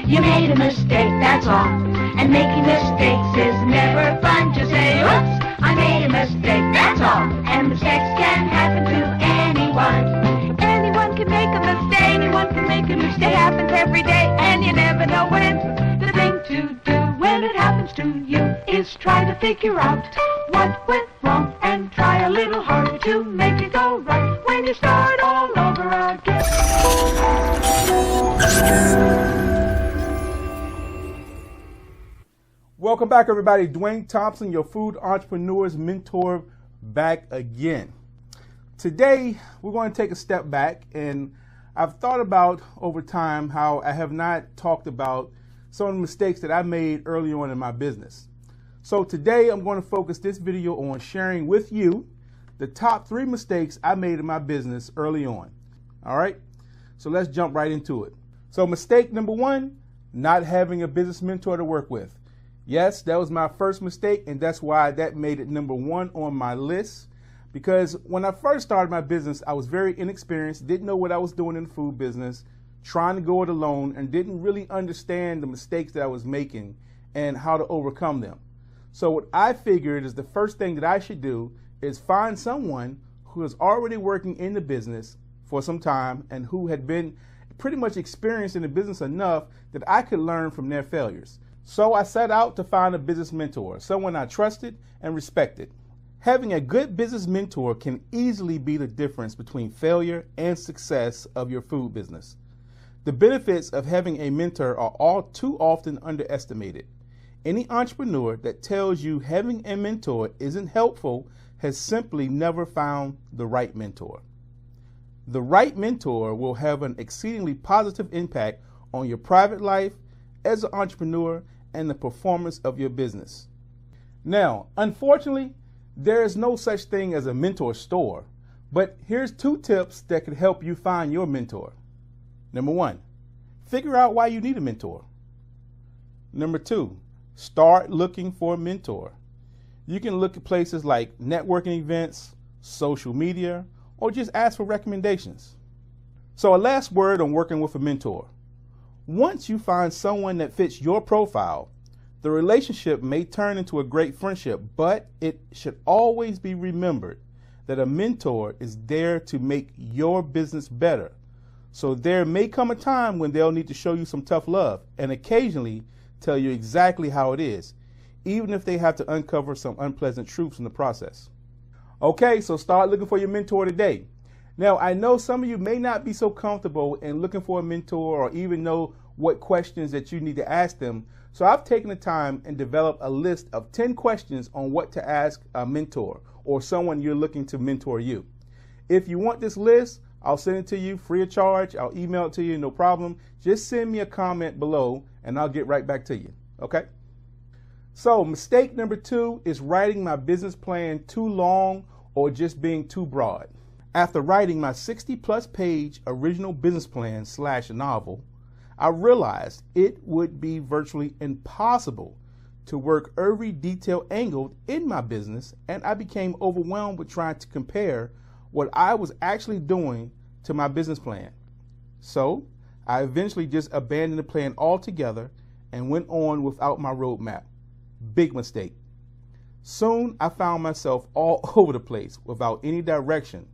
You made a mistake, that's all. And making mistakes is never fun. Just say, oops, I made a mistake, that's all. And mistakes can happen to anyone. Anyone can make a mistake. Anyone can make a mistake. It happens every day, and you never know when. The thing to do when it happens to you is try to figure out what went wrong and try a little harder to make it go right when you start all over again. Welcome back, everybody. Duane Thompson, your food entrepreneur's mentor, back again. Today, we're going to take a step back, and I've thought about over time how I have not talked about some of the mistakes that I made early on in my business. So today, I'm going to focus this video on sharing with you the top 3 mistakes I made in my business early on. All right, so let's jump right into it. So mistake number 1, not having a business mentor to work with. Yes, that was my first mistake, and that's why that made it number 1 on my list. Because when I first started my business, I was very inexperienced, didn't know what I was doing in the food business, trying to go it alone, and didn't really understand the mistakes that I was making and how to overcome them. So what I figured is the first thing that I should do is find someone who is already working in the business for some time and who had been pretty much experienced in the business enough that I could learn from their failures. So I set out to find a business mentor, someone I trusted and respected. Having a good business mentor can easily be the difference between failure and success of your food business. The benefits of having a mentor are all too often underestimated. Any entrepreneur that tells you having a mentor isn't helpful has simply never found the right mentor. The right mentor will have an exceedingly positive impact on your private life as an entrepreneur and the performance of your business. Now, unfortunately, there is no such thing as a mentor store, but here's 2 tips that could help you find your mentor. Number 1, figure out why you need a mentor. Number 2, start looking for a mentor. You can look at places like networking events, social media, or just ask for recommendations. So a last word on working with a mentor. Once you find someone that fits your profile, the relationship may turn into a great friendship, but it should always be remembered that a mentor is there to make your business better. So there may come a time when they'll need to show you some tough love and occasionally tell you exactly how it is, even if they have to uncover some unpleasant truths in the process. Okay, so start looking for your mentor today. Now, I know some of you may not be so comfortable in looking for a mentor or even know what questions that you need to ask them. So I've taken the time and developed a list of 10 questions on what to ask a mentor or someone you're looking to mentor you. If you want this list, I'll send it to you free of charge. I'll email it to you, no problem. Just send me a comment below and I'll get right back to you, okay? So mistake number 2 is writing my business plan too long or just being too broad. After writing my 60-plus page original business plan / novel, I realized it would be virtually impossible to work every detail angled in my business, and I became overwhelmed with trying to compare what I was actually doing to my business plan. So I eventually just abandoned the plan altogether and went on without my roadmap. Big mistake. Soon I found myself all over the place without any direction,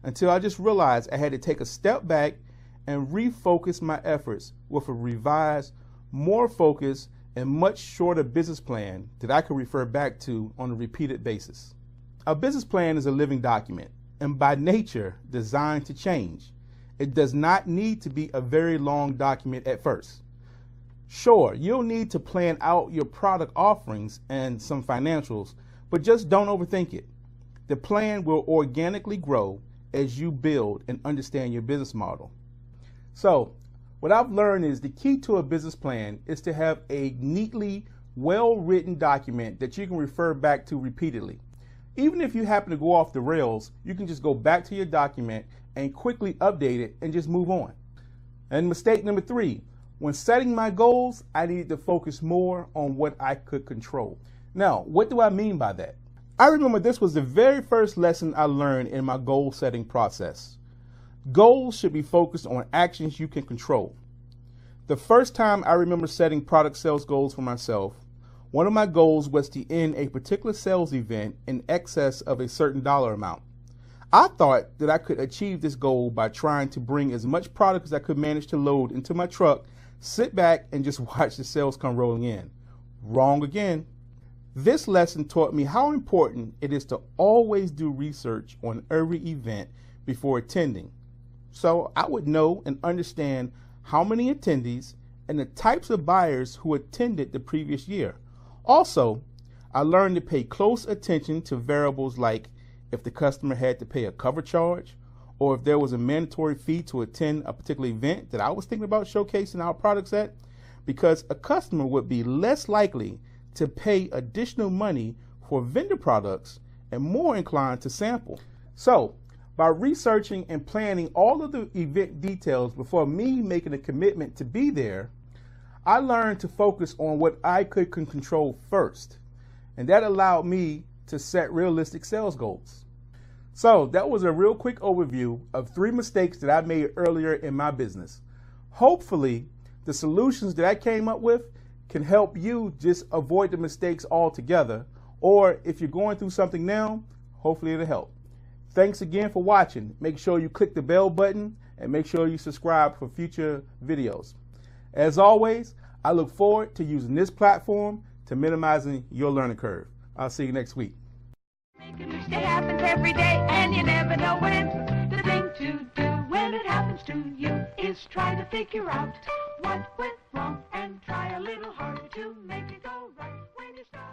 until I just realized I had to take a step back and refocus my efforts with a revised, more focused, and much shorter business plan that I could refer back to on a repeated basis. A business plan is a living document and by nature designed to change. It does not need to be a very long document at first. Sure, you'll need to plan out your product offerings and some financials, but just don't overthink it. The plan will organically grow as you build and understand your business model. So what I've learned is the key to a business plan is to have a neatly well-written document that you can refer back to repeatedly. Even if you happen to go off the rails, you can just go back to your document and quickly update it and just move on. And mistake number 3, when setting my goals, I needed to focus more on what I could control. Now, what do I mean by that? I remember this was the very first lesson I learned in my goal setting process. Goals should be focused on actions you can control. The first time I remember setting product sales goals for myself, one of my goals was to end a particular sales event in excess of a certain dollar amount. I thought that I could achieve this goal by trying to bring as much product as I could manage to load into my truck, sit back, and just watch the sales come rolling in. Wrong again. This lesson taught me how important it is to always do research on every event before attending, so I would know and understand how many attendees and the types of buyers who attended the previous year. Also, I learned to pay close attention to variables like if the customer had to pay a cover charge, or if there was a mandatory fee to attend a particular event that I was thinking about showcasing our products at, because a customer would be less likely to pay additional money for vendor products and more inclined to sample. So, by researching and planning all of the event details before me making a commitment to be there, I learned to focus on what I could control first, and that allowed me to set realistic sales goals. So that was a real quick overview of 3 mistakes that I made earlier in my business. Hopefully, the solutions that I came up with can help you just avoid the mistakes altogether, or if you're going through something now, hopefully it'll help. Thanks again for watching. Make sure you click the bell button and make sure you subscribe for future videos. As always, I look forward to using this platform to minimizing your learning curve. I'll see you next week. Making a mistake happens every day, and you never know when. The thing to do when it happens to you is try to figure out what went wrong and try a little harder to make it go right when you start.